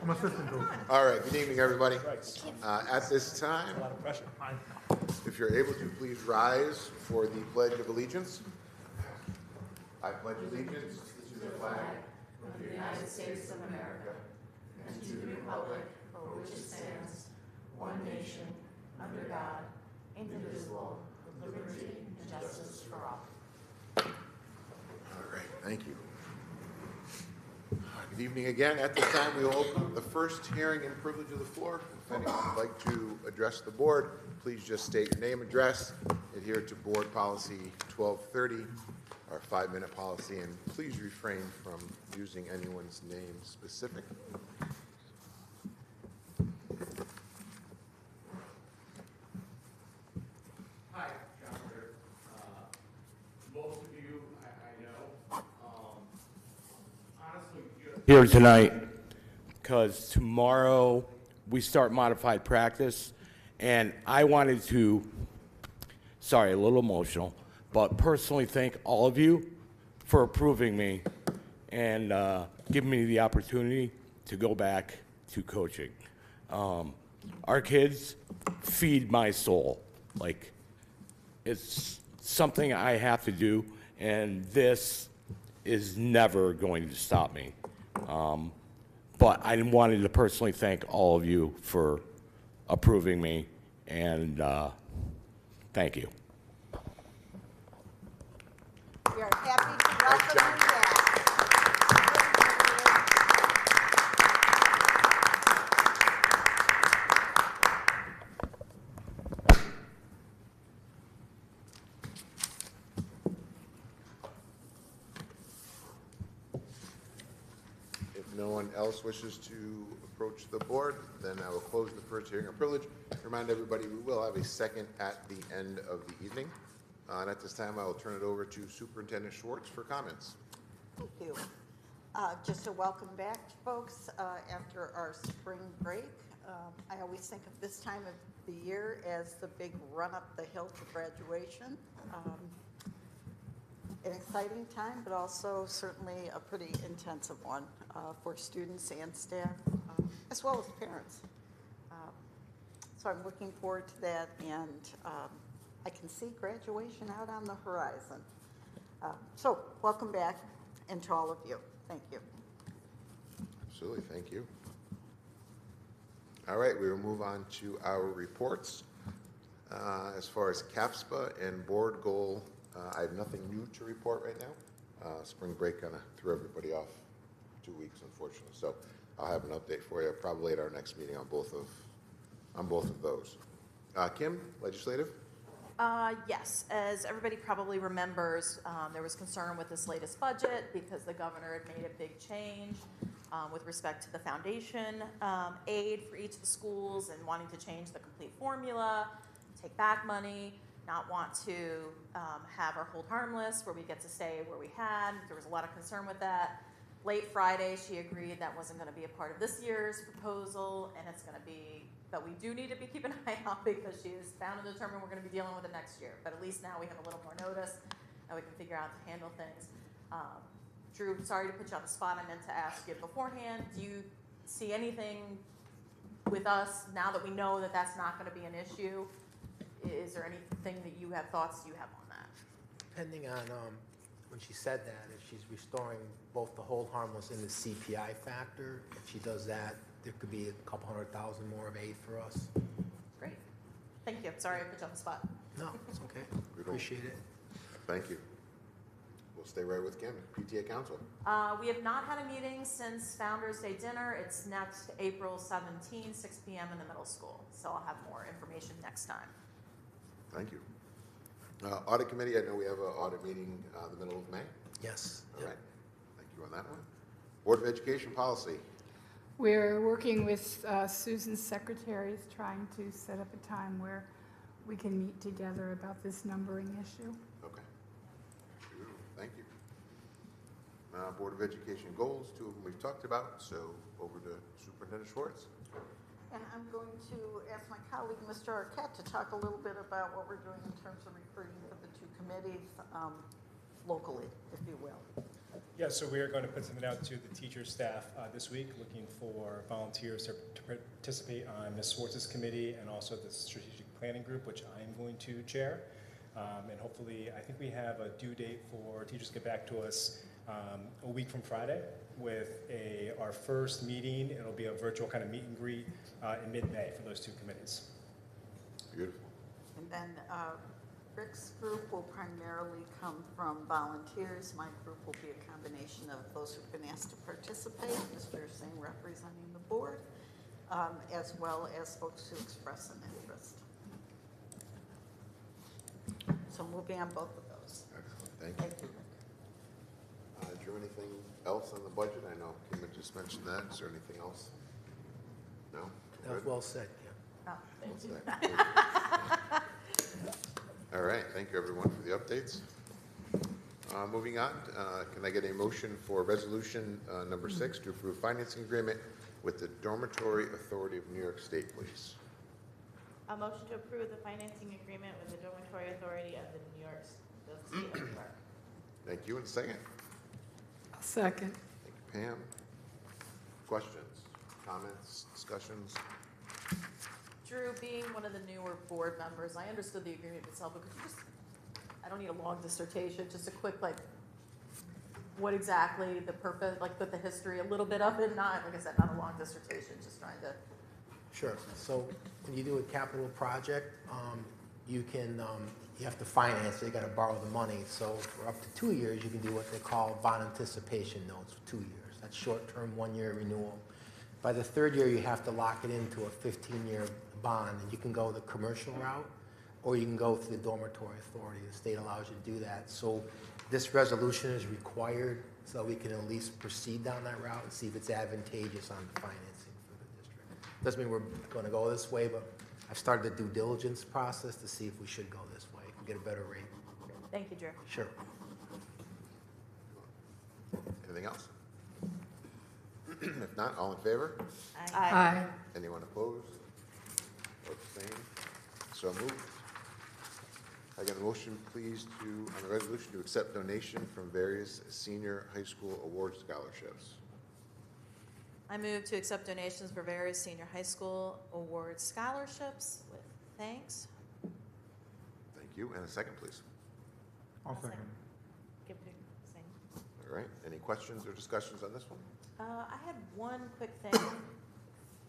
I'm assistant coach. All right, good evening, everybody. At this time, if you're able to, please rise for the Pledge of Allegiance. I pledge allegiance to the flag of the United States of America and to the republic for which it stands, one nation, under God, indivisible, with liberty and justice for all. All right, thank you. Good evening again. At this time, we will open the first hearing and privilege of the floor. If anyone would like to address the board, please just state your name, address, adhere to board policy 1230, our 5-minute policy, and please refrain from using anyone's name specific. Hi, Governor. Most of you I know. Honestly, here tonight because tomorrow we start modified practice, and I wanted to, sorry, a little emotional, but personally thank all of you for approving me and giving me the opportunity to go back to coaching. Our kids feed my soul. Like, it's something I have to do, and this is never going to stop me. But I wanted to personally thank all of you for approving me, and thank you. We are happy to welcome you back. If no one else wishes to approach the board, then I will close the first hearing of privilege. Remind everybody we will have a second at the end of the evening. And at this time, I will turn it over to Superintendent Schwartz for comments. Thank you. Just a welcome back, folks, after our spring break. I always think of this time of the year as the big run up the hill to graduation. An exciting time, but also certainly a pretty intensive one for students and staff, as well as parents. So I'm looking forward to that, and I can see graduation out on the horizon. So welcome back, and to all of you. Thank you. Absolutely, thank you. All right, we will move on to our reports. As far as CAPSPA and board goal, I have nothing new to report right now. Spring break kind of threw everybody off 2 weeks, unfortunately. So I'll have an update for you probably at our next meeting on both of those. Kim, legislative? Yes, as everybody probably remembers, there was concern with this latest budget because the governor had made a big change with respect to the foundation aid for each of the schools and wanting to change the complete formula, take back money, not want to have our hold harmless where we get to stay where we had. There was a lot of concern with that. Late Friday, she agreed that wasn't going to be a part of this year's proposal, and it's going to be, but we do need to be keeping an eye out because she is bound and determined we're going to be dealing with it next year. But at least now we have a little more notice and we can figure out to handle things. Drew, sorry to put you on the spot. I meant to ask you beforehand. Do you see anything with us now that we know that that's not going to be an issue? Is there anything that you have thoughts you have on that? Depending on when she said that, if she's restoring both the hold harmless and the CPI factor, if she does that, there could be a couple $100,000 more of aid for us. Great. Thank you. Sorry I put you on the spot. No, it's okay. Appreciate it. Thank you. We'll stay right with Kim. PTA Council. We have not had a meeting since Founders Day dinner. It's next April 17, 6 p.m. in the middle school. So I'll have more information next time. Thank you. Audit Committee, I know we have an audit meeting the middle of May. Yes. All right. Thank you on that one. Board of Education Policy. We're working with Susan's secretaries trying to set up a time where we can meet together about this numbering issue. Okay. Thank you. Board of Education goals, 2 of them we've talked about, so over to Superintendent Schwartz. And I'm going to ask my colleague, Mr. Arquette, to talk a little bit about what we're doing in terms of recruiting for the 2 committees locally, if you will. Yeah, so we are going to put something out to the teacher staff this week, looking for volunteers to participate on Ms. Swartz's committee and also the strategic planning group, which I'm going to chair. And hopefully, I think we have a due date for teachers to get back to us a week from Friday with our first meeting. It'll be a virtual kind of meet and greet in mid-May for those two committees. Beautiful. And then Rick's group will primarily come from volunteers. My group will be a combination of those who've been asked to participate, Mr. Singh representing the board, as well as folks who express an interest. So we'll be on both of those. Excellent. Thank you. Thank you, Rick. Is there anything else on the budget? I know Kim had just mentioned that. Is there anything else? No? That was Good? well said, yeah. Oh, thank What's you. that? All right, thank you everyone for the updates. Moving on, can I get a motion for resolution number 6 to approve financing agreement with the Dormitory Authority of New York State, please? A motion to approve the financing agreement with the Dormitory Authority of the State of New York. Thank you, and second. I'll second. Thank you, Pam. Questions, comments, discussions? Drew, being one of the newer board members, I understood the agreement itself, but could you just, I don't need a long dissertation, just a quick, like, what exactly the purpose, like, with the history, a little bit of it, not, like I said, not a long dissertation, just trying to. Sure. So when you do a capital project, you can, you have to finance it, you got to borrow the money. So for up to 2 years, you can do what they call bond anticipation notes for 2 years. That's short-term, 1-year renewal. By the 3rd year, you have to lock it into a 15-year bond, and you can go the commercial route, or you can go through the dormitory authority. The state allows you to do that. So this resolution is required so we can at least proceed down that route and see if it's advantageous on the financing for the district. Doesn't mean we're going to go this way, but I've started the due diligence process to see if we should go this way and get a better rate. Thank you, Drew. Sure. Anything else? If not, all in favor? Aye. Anyone opposed? Or abstained? So moved. I get a motion, please, on the resolution to accept donation from various senior high school award scholarships. I move to accept donations for various senior high school award scholarships with thanks. Thank you. And a second, please. I'll second. Give it the same. All right. Any questions or discussions on this one? I had one quick thing,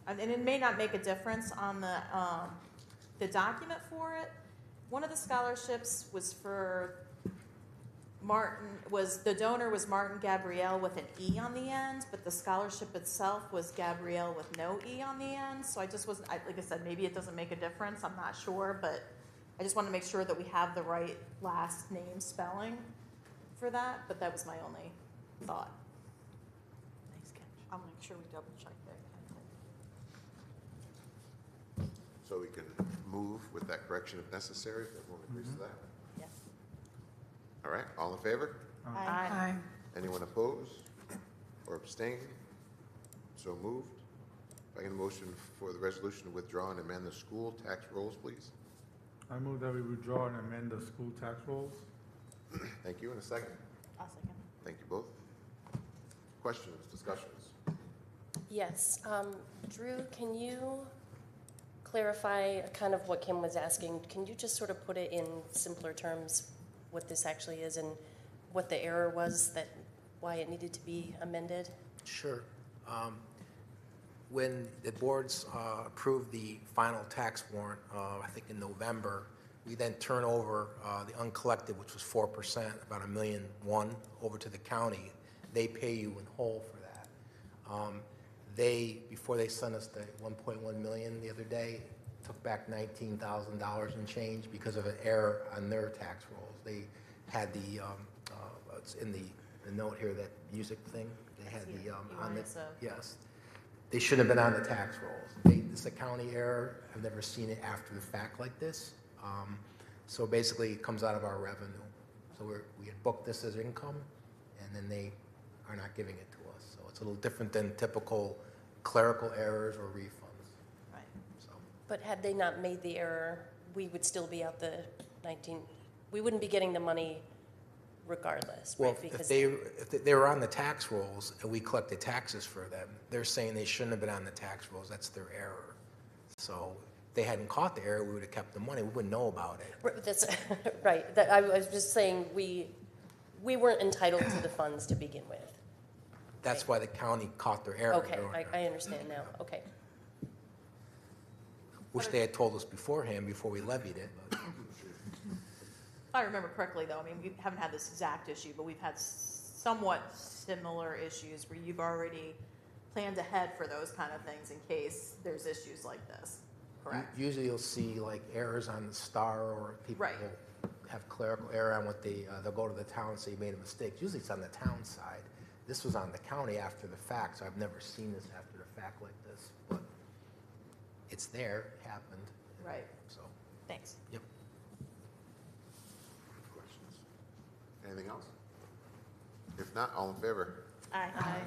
and it may not make a difference on the document for it. One of the scholarships was for Martin, the donor was Martin Gabrielle with an E on the end, but the scholarship itself was Gabrielle with no E on the end. So I just wasn't, like I said, maybe it doesn't make a difference, I'm not sure, but I just want to make sure that we have the right last name spelling for that, but that was my only thought. Thanks, Ken. I'll make sure we double check that. So we can move with that correction if necessary, if everyone agrees to that. Yes. All right. All in favor? Aye. Anyone opposed or abstain? So moved. If I get a motion for the resolution to withdraw and amend the school tax rolls, please. I move that we withdraw and amend the school tax rolls. Thank you. And a second. I'll second. Thank you both. Questions, discussions? Yes. Drew, can you clarify kind of what Kim was asking? Can you just sort of put it in simpler terms, what this actually is and what the error was, why it needed to be amended? Sure. When the boards approved the final tax warrant, I think in November, we then turn over the uncollected, which was 4%, about $1.1 million, over to the county. They pay you in whole for that. Before they sent us the $1.1 million the other day, took back $19,000 and change because of an error on their tax rolls. They had it's in the note here, that music thing. They had on the, yes. They shouldn't have been on the tax rolls. It's a county error. I've never seen it after the fact like this. So basically, it comes out of our revenue. So we had booked this as income, and then they are not giving it to us. So it's a little different than typical clerical errors or refunds. Right. So But had they not made the error, we would still be out the 19, we wouldn't be getting the money regardless, Well, right? if they were on the tax rolls and we collected taxes for them, they're saying they shouldn't have been on the tax rolls. That's their error. So if they hadn't caught the error, we would have kept the money. We wouldn't know about it. That's right. I was just saying we weren't entitled to the funds to begin with. That's why the county caught their error. Okay, I understand now. Okay. Wish they had told us beforehand, before we levied it. But If I remember correctly, though, I mean, we haven't had this exact issue, but we've had somewhat similar issues where you've already planned ahead for those kind of things in case there's issues like this, correct? usually you'll see like errors on the star, or people Right. will have clerical error on what they'll go to the town and say you made a mistake. Usually it's on the town side. This was on the county after the fact, so I've never seen this after the fact like this, but it's there, it happened. Right. So, Thanks. yep. Questions? Anything else? If not, all in favor? Aye.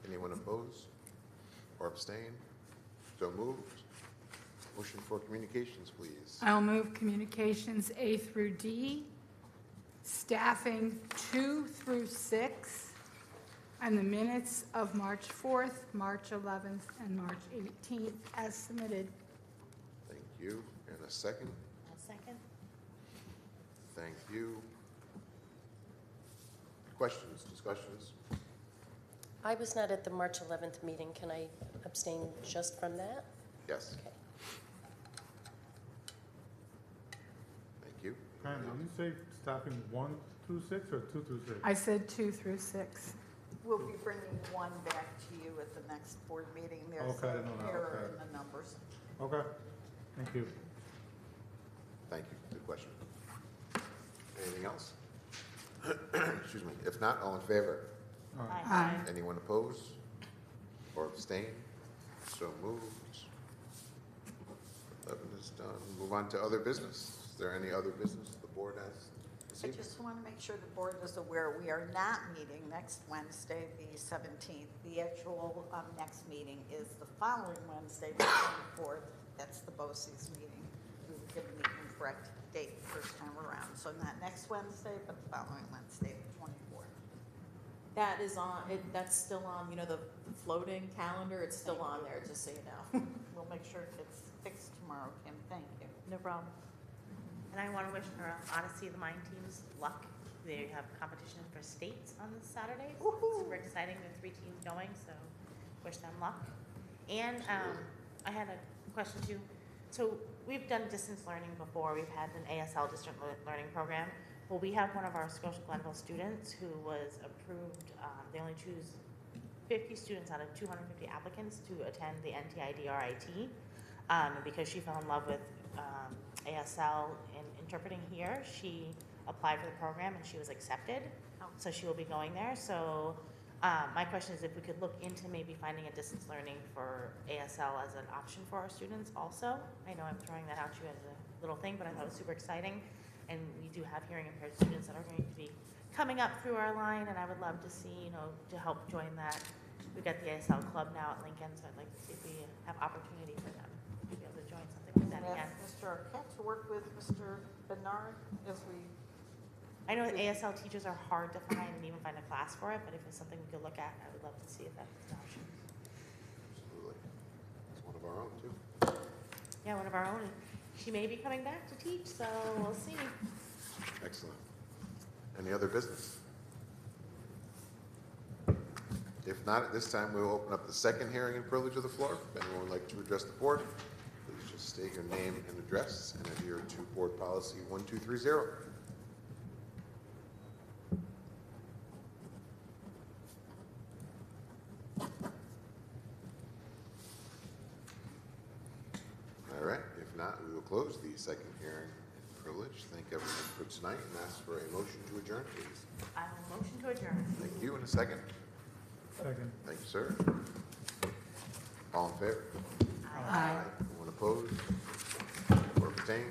Anyone opposed or abstain? So moved. Motion for communications, please. I'll move communications A through D, staffing 2 through 6, and the minutes of March 4th, March 11th, and March 18th as submitted. Thank you. And a second. A second. Thank you. Questions, discussions? I was not at the March 11th meeting. Can I abstain just from that? Yes. Okay. Thank you. Pam, did you say staffing 1 through 6 or 2 through 6? I said 2 through 6. We'll be bringing one back to you at the next board meeting. There's Okay, an no, error okay. in the numbers. Okay, thank you. Thank you. Good question. Anything else? Excuse me. If not, all in favor? Aye. Anyone opposed or abstain? So moved. 11 is done. Move on to other business. Is there any other business the board has this I evening? just want to make sure the board is aware, we are not meeting next Wednesday, the 17th. The actual next meeting is the following Wednesday, the 24th. That's the BOCES meeting. We were given the incorrect date the first time around. So not next Wednesday, but the following Wednesday, the 24th. That is on, that's still on, the floating calendar. It's still on there, just so you know. We'll make sure it gets fixed tomorrow, Kim. Thank you. No problem. And I want to wish our Odyssey of the Mind teams luck. They have competition for states on this Saturday. So it's super exciting. There are 3 teams going, so wish them luck. And I had a question too. So we've done distance learning before. We've had an ASL distance learning program. Well, we have one of our Scotia-Glenville students who was approved. They only choose 50 students out of 250 applicants to attend the NTIDRIT. Because she fell in love with ASL in interpreting here, she applied for the program and she was accepted. So she will be going there. So my question is if we could look into maybe finding a distance learning for ASL as an option for our students also. I know I'm throwing that out to you as a little thing, but I thought it was super exciting. And we do have hearing impaired students that are going to be coming up through our line, and I would love to see, to help join that. We've got the ASL club now at Lincoln, so I'd like to see if we have opportunity for them to be able to join something like that And again. ask Mr. Arquette to work with Mr. Bernard as we, I know that ASL teachers are hard to find and even find a class for it, but if it's something we could look at, I would love to see if that's an option. Absolutely. It's one of our own, too. Yeah, one of our own. She may be coming back to teach, so we'll see. Excellent. Any other business? If not, at this time, we will open up the second hearing and privilege of the floor. If anyone would like to address the board, please just state your name and address and adhere to board policy 1230. All right, if not, we will close the second hearing and privilege. Thank everyone for tonight and ask for a motion to adjourn, please. I will motion to adjourn. Thank you. In a second. Second. Thank you, sir. All in favor? Aye. Anyone opposed or abstained?